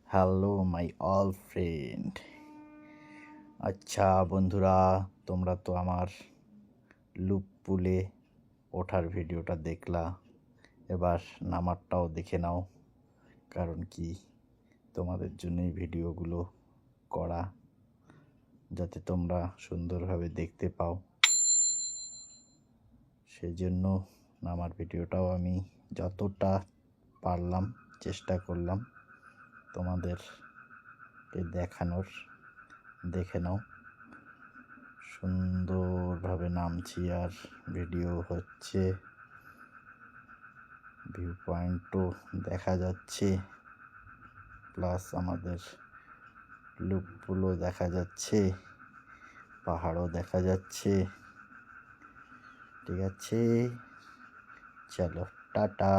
Hello my all friend. আচ্ছা বন্ধুরা, তোমরা তো আমার লুপ পুলে ওঠার ভিডিওটা দেখলা, এবার নামারটাও দেখে নাও। কারণ কি, তোমাদের জন্যই ভিডিওগুলো করা, যাতে তোমরা সুন্দরভাবে দেখতে পাও। সেই জন্য নামার ভিডিওটাও আমি যতটা পারলাম চেষ্টা করলাম তোমাদেরকে দেখানোর। দেখে নাও, সুন্দরভাবে নামছি আর ভিডিও হচ্ছে, ভিউ পয়েন্টও দেখা যাচ্ছে, প্লাস আমাদের লুপগুলো দেখা যাচ্ছে, পাহাড়ও দেখা যাচ্ছে। ঠিক আছে, চলো টাটা।